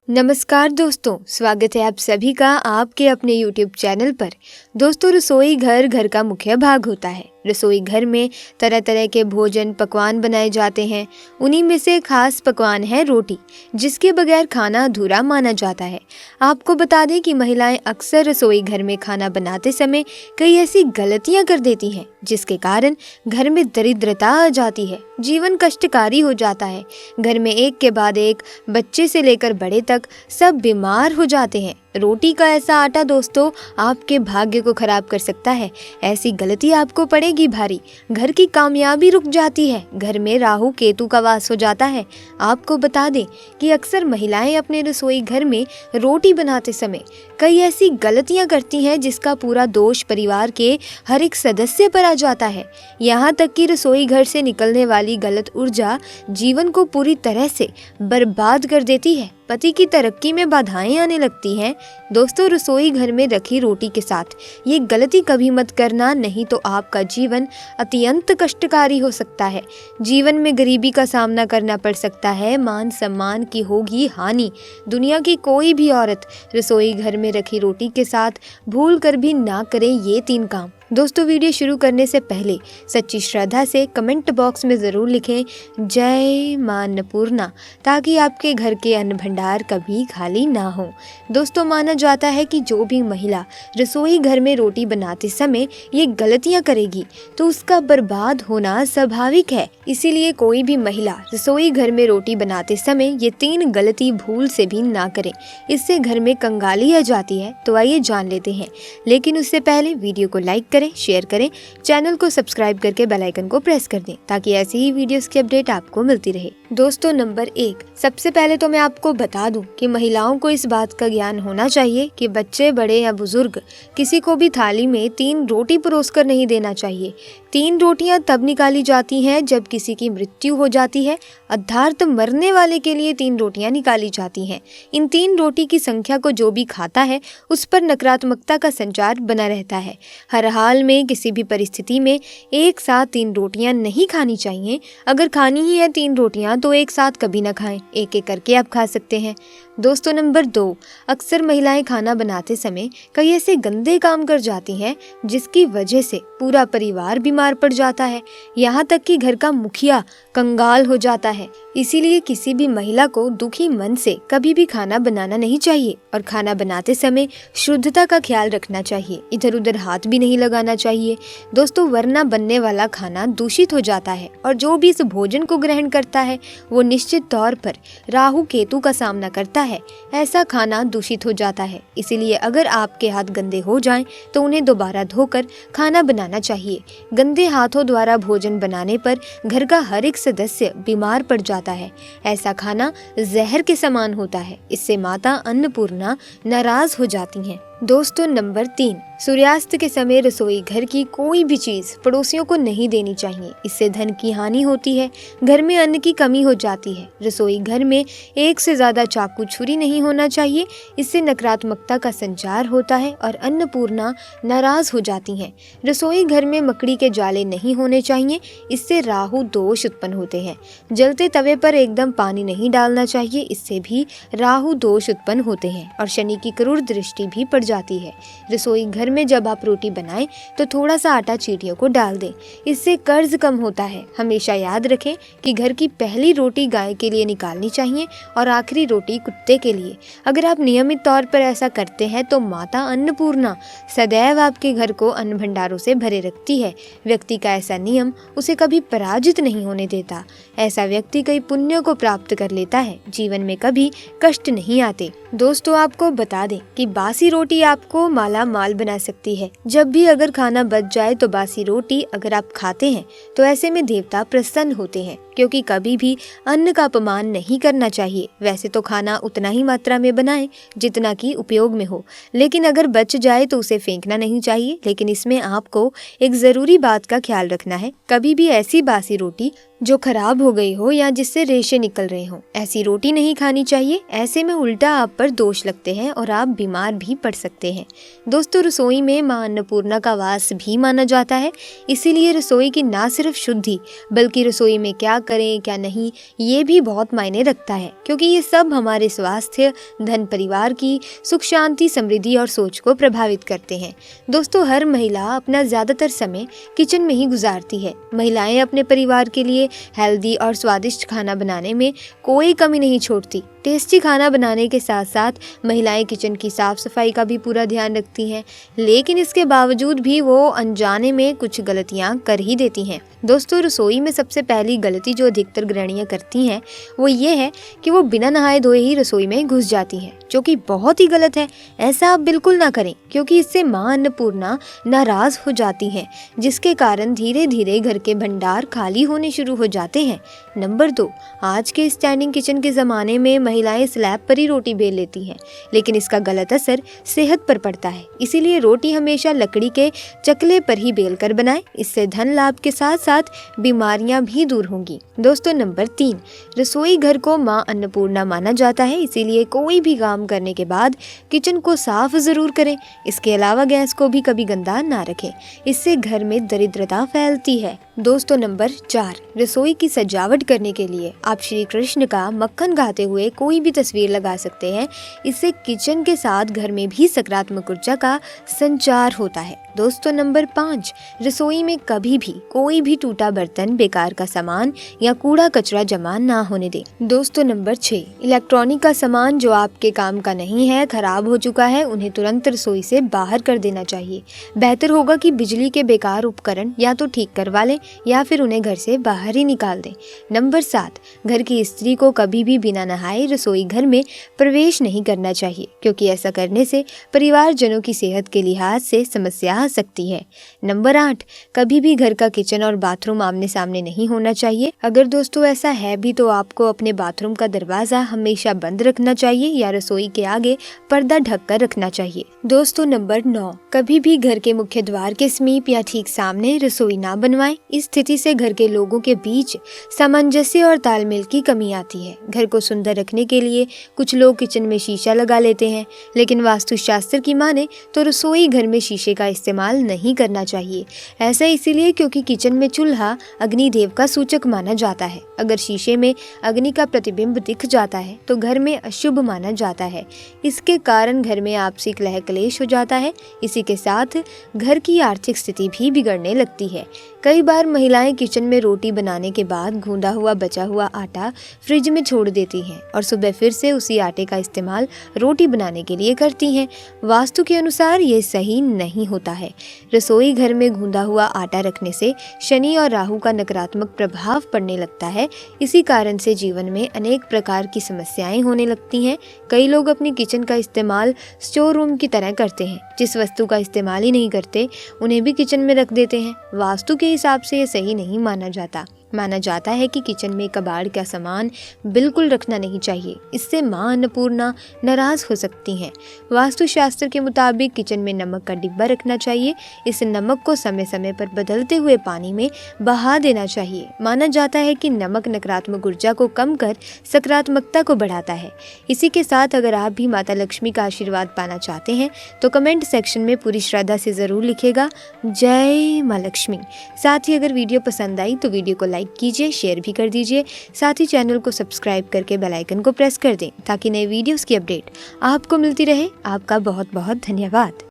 नमस्कार दोस्तों, स्वागत है आप सभी का आपके अपने YouTube चैनल पर। दोस्तों, रसोई घर घर का मुख्य भाग होता है। रसोई घर में तरह तरह के भोजन पकवान बनाए जाते हैं। उन्हीं में से खास पकवान है रोटी, जिसके बगैर खाना अधूरा माना जाता है। आपको बता दें कि महिलाएं अक्सर रसोई घर में खाना बनाते समय कई ऐसी गलतियां कर देती हैं, जिसके कारण घर में दरिद्रता आ जाती है, जीवन कष्टकारी हो जाता है। घर में एक के बाद एक, बच्चे से लेकर बड़े तक सब बीमार हो जाते हैं। रोटी का ऐसा आटा दोस्तों आपके भाग्य को खराब कर सकता है। ऐसी गलती आपको पड़ेगी भारी, घर की कामयाबी रुक जाती है, घर में राहु केतु का वास हो जाता है। आपको बता दें कि अक्सर महिलाएं अपने रसोई घर में रोटी बनाते समय कई ऐसी गलतियां करती हैं, जिसका पूरा दोष परिवार के हर एक सदस्य पर आ जाता है। यहाँ तक कि रसोई घर से निकलने वाली गलत ऊर्जा जीवन को पूरी तरह से बर्बाद कर देती है। पति की तरक्की में बाधाएं आने लगती हैं। दोस्तों, रसोई घर में रखी रोटी के साथ ये गलती कभी मत करना, नहीं तो आपका जीवन अत्यंत कष्टकारी हो सकता है। जीवन में गरीबी का सामना करना पड़ सकता है, मान सम्मान की होगी हानि। दुनिया की कोई भी औरत रसोई घर में रखी रोटी के साथ भूल कर भी ना करे ये 3 काम। दोस्तों, वीडियो शुरू करने से पहले सच्ची श्रद्धा से कमेंट बॉक्स में ज़रूर लिखें जय मां अन्नपूर्णा, ताकि आपके घर के अन्न भंडार कभी खाली ना हो। दोस्तों, माना जाता है कि जो भी महिला रसोई घर में रोटी बनाते समय ये गलतियां करेगी तो उसका बर्बाद होना स्वाभाविक है। इसीलिए कोई भी महिला रसोई घर में रोटी बनाते समय ये 3 गलती भूल से भी ना करें, इससे घर में कंगाली आ जाती है। तो आइए जान लेते हैं, लेकिन उससे पहले वीडियो को लाइक करें, शेयर करें, चैनल को सब्सक्राइब करके बेल आइकन को प्रेस कर दें, ताकि ऐसी ही वीडियोस की अपडेट आपको मिलती रहे। दोस्तों, नंबर 1, सबसे पहले तो मैं आपको बता दूं कि महिलाओं को इस बात का ज्ञान होना चाहिए कि बच्चे, बड़े या बुजुर्ग किसी को भी थाली में 3 रोटी परोसकर नहीं देना चाहिए। 3 रोटियां तब निकाली जाती हैं जब किसी की मृत्यु हो जाती है। अर्थात मरने वाले के लिए 3 रोटियां निकाली जाती हैं। इन 3 रोटी की संख्या को जो भी खाता है उस पर नकारात्मकता का संचार बना रहता है। हर हाल में किसी भी परिस्थिति में एक साथ 3 रोटियां नहीं खानी चाहिए। अगर खानी ही है 3 रोटियां तो एक साथ कभी ना खाएं, एक एक करके आप खा सकते हैं। दोस्तों, नंबर 2, अक्सर महिलाएं खाना बनाते समय कई ऐसे गंदे काम कर जाती हैं, जिसकी वजह से पूरा परिवार बीमार पड़ जाता है। यहाँ तक कि घर का मुखिया कंगाल हो जाता है। इसीलिए किसी भी महिला को दुखी मन से कभी भी खाना बनाना नहीं चाहिए और खाना बनाते समय शुद्धता का ख्याल रखना चाहिए। इधर उधर हाथ भी नहीं लगाना चाहिए दोस्तों, वरना बनने वाला खाना दूषित हो जाता है और जो भी इस भोजन को ग्रहण करता है वो निश्चित तौर पर राहु केतु का सामना करता है। ऐसा खाना दूषित हो जाता है। इसीलिए अगर आपके हाथ गंदे हो जाएं तो उन्हें दोबारा धोकर खाना बनाना चाहिए। गंदे हाथों द्वारा भोजन बनाने पर घर का हर एक सदस्य बीमार पड़ जाता है। ऐसा खाना जहर के समान होता है। इससे माता अन्नपूर्णा नाराज हो जाती हैं। दोस्तों, नंबर 3, सूर्यास्त के समय रसोई घर की कोई भी चीज पड़ोसियों को नहीं देनी चाहिए। इससे धन की हानि होती है, घर में अन्न की कमी हो जाती है। रसोई घर में एक से ज्यादा चाकू छुरी नहीं होना चाहिए। इससे नकारात्मकता का संचार होता है और अन्नपूर्णा नाराज हो जाती हैं। रसोई घर में मकड़ी के जाले नहीं होने चाहिए। इससे राहु दोष उत्पन्न होते हैं। जलते तवे पर एकदम पानी नहीं डालना चाहिए, इससे भी राहु दोष उत्पन्न होते हैं और शनि की क्रूर दृष्टि भी पड़ जाती है। रसोई घर में जब आप रोटी बनाएं तो थोड़ा सा आटा चींटियों को डाल दें, इससे कर्ज कम होता है। हमेशा याद रखें कि घर की पहली रोटी गाय के लिए निकालनी चाहिए और आखिरी रोटी कुत्ते के लिए। अगर आप नियमित तौर पर ऐसा करते हैं तो माता अन्नपूर्णा सदैव आपके घर को अन्न भंडारों से भरे रखती है। व्यक्ति का ऐसा नियम उसे कभी पराजित नहीं होने देता। ऐसा व्यक्ति कई पुण्यों को प्राप्त कर लेता है। जीवन में कभी कष्ट नहीं आते। दोस्तों, आपको बता दें कि बासी रोटी आपको माला माल बना सकती है। जब भी अगर खाना बच जाए तो बासी रोटी अगर आप खाते हैं तो ऐसे में देवता प्रसन्न होते हैं, क्योंकि कभी भी अन्न का अपमान नहीं करना चाहिए। वैसे तो खाना उतना ही मात्रा में बनाएं जितना कि उपयोग में हो, लेकिन अगर बच जाए तो उसे फेंकना नहीं चाहिए। लेकिन इसमें आपको एक ज़रूरी बात का ख्याल रखना है, कभी भी ऐसी बासी रोटी जो खराब हो गई हो या जिससे रेशे निकल रहे हों। ऐसी रोटी नहीं खानी चाहिए, ऐसे में उल्टा आप पर दोष लगते हैं और आप बीमार भी पड़ सकते हैं। दोस्तों, रसोई में मां अन्नपूर्णा का वास भी माना जाता है, इसीलिए रसोई की ना सिर्फ शुद्धि बल्कि रसोई में क्या करें क्या नहीं ये भी बहुत मायने रखता है, क्योंकि ये सब हमारे स्वास्थ्य, धन, परिवार की सुख शांति, समृद्धि और सोच को प्रभावित करते हैं। दोस्तों, हर महिला अपना ज्यादातर समय किचन में ही गुजारती है। महिलाएं अपने परिवार के लिए हेल्दी और स्वादिष्ट खाना बनाने में कोई कमी नहीं छोड़ती। टेस्टी खाना बनाने के साथ साथ महिलाएं किचन की साफ सफाई का भी पूरा ध्यान रखती हैं, लेकिन इसके बावजूद भी वो अनजाने में कुछ गलतियां कर ही देती हैं। दोस्तों, रसोई में सबसे पहली गलती जो अधिकतर गृहिणियां करती हैं वो ये है कि वो बिना नहाए धोए ही रसोई में घुस जाती हैं, जो कि बहुत ही गलत है। ऐसा आप बिल्कुल ना करें, क्योंकि इससे मां अन्नपूर्णा नाराज हो जाती हैं, जिसके कारण धीरे धीरे घर के भंडार खाली होने शुरू हो जाते हैं। नंबर 2, आज के स्टैंडिंग किचन के ज़माने में महिलाएं स्लैब पर ही रोटी बेल लेती हैं, लेकिन इसका गलत असर सेहत पर पड़ता है। इसीलिए रोटी हमेशा लकड़ी के चकले पर ही बेल कर बनाएं, इससे धन लाभ के साथ साथ बीमारियां भी दूर होंगी। दोस्तों, नंबर 3, रसोई घर को मां अन्नपूर्णा माना जाता है, इसीलिए कोई भी काम करने के बाद किचन को साफ जरूर करें। इसके अलावा गैस को भी कभी गंदा ना रखें, इससे घर में दरिद्रता फैलती है। दोस्तों, नंबर 4, रसोई की सजावट करने के लिए आप श्री कृष्ण का मक्खन खाते हुए कोई भी तस्वीर लगा सकते हैं। इससे किचन के साथ घर में भी सकारात्मक ऊर्जा का संचार होता है। दोस्तों, नंबर 5, रसोई में कभी भी कोई भी टूटा बर्तन, बेकार का सामान या कूड़ा कचरा जमा ना होने दें। दोस्तों, नंबर 6, इलेक्ट्रॉनिक का सामान जो आपके काम का नहीं है, खराब हो चुका है, उन्हें तुरंत रसोई से बाहर कर देना चाहिए। बेहतर होगा कि बिजली के बेकार उपकरण या तो ठीक करवा लें या फिर उन्हें घर से बाहर ही निकाल दें। नंबर 7, घर की स्त्री को कभी भी बिना नहाए रसोई घर में प्रवेश नहीं करना चाहिए, क्योंकि ऐसा करने से परिवारजनों की सेहत के लिहाज से समस्या आ सकती है। नंबर 8, कभी भी घर का किचन और बाथरूम आमने सामने नहीं होना चाहिए। अगर दोस्तों ऐसा है भी तो आपको अपने बाथरूम का दरवाजा हमेशा बंद रखना चाहिए या रसोई के आगे पर्दा ढक कर रखना चाहिए। दोस्तों, नंबर 9, कभी भी घर के मुख्य द्वार के समीप या ठीक सामने रसोई ना बनवाएं। इस स्थिति से घर के लोगों के बीच सामंजस्य और तालमेल की कमी आती है। घर को सुंदर रखने के लिए कुछ लोग किचन में शीशा लगा लेते हैं, लेकिन वास्तुशास्त्र की माने तो रसोई घर में शीशे का इस्तेमाल नहीं करना चाहिए। ऐसा इसीलिए क्योंकि किचन में चूल्हा अग्निदेव का सूचक माना जाता है। अगर शीशे में अग्नि का प्रतिबिंब दिख जाता है तो घर में अशुभ माना जाता है। इसके कारण घर में आपसी कलह क्लेश हो जाता है। इसी के साथ घर की आर्थिक स्थिति भी बिगड़ने लगती है। कई बार महिलाएं किचन में रोटी बनाने के बाद गूंदा हुआ बचा हुआ आटा फ्रिज में छोड़ देती हैं और सुबह फिर से उसी आटे का इस्तेमाल रोटी बनाने के लिए करती हैं। वास्तु के अनुसार ये सही नहीं होता है। रसोई घर में गूंदा हुआ आटा रखने से शनि और राहु का नकारात्मक प्रभाव पड़ने लगता है। इसी कारण से जीवन में अनेक प्रकार की समस्याएं होने लगती हैं। कई लोग अपनी किचन का इस्तेमाल स्टोर रूम की तरह करते हैं। जिस वस्तु का इस्तेमाल ही नहीं करते उन्हें भी किचन में रख देते हैं। वास्तु के हिसाब से ये सही नहीं माना जाता है कि किचन में कबाड़ का सामान बिल्कुल रखना नहीं चाहिए। इससे मां अन्नपूर्णा नाराज हो सकती हैं। वास्तुशास्त्र के मुताबिक किचन में नमक का डिब्बा रखना चाहिए। इस नमक को समय समय पर बदलते हुए पानी में बहा देना चाहिए। माना जाता है कि नमक नकारात्मक ऊर्जा को कम कर सकारात्मकता को बढ़ाता है। इसी के साथ अगर आप भी माता लक्ष्मी का आशीर्वाद पाना चाहते हैं तो कमेंट सेक्शन में पूरी श्रद्धा से ज़रूर लिखिएगा, जय माँ लक्ष्मी। साथ ही अगर वीडियो पसंद आई तो वीडियो को लाइक कीजिए, शेयर भी कर दीजिए। साथ ही चैनल को सब्सक्राइब करके बेल आइकन को प्रेस कर दें ताकि नए वीडियोस की अपडेट आपको मिलती रहे। आपका बहुत बहुत धन्यवाद।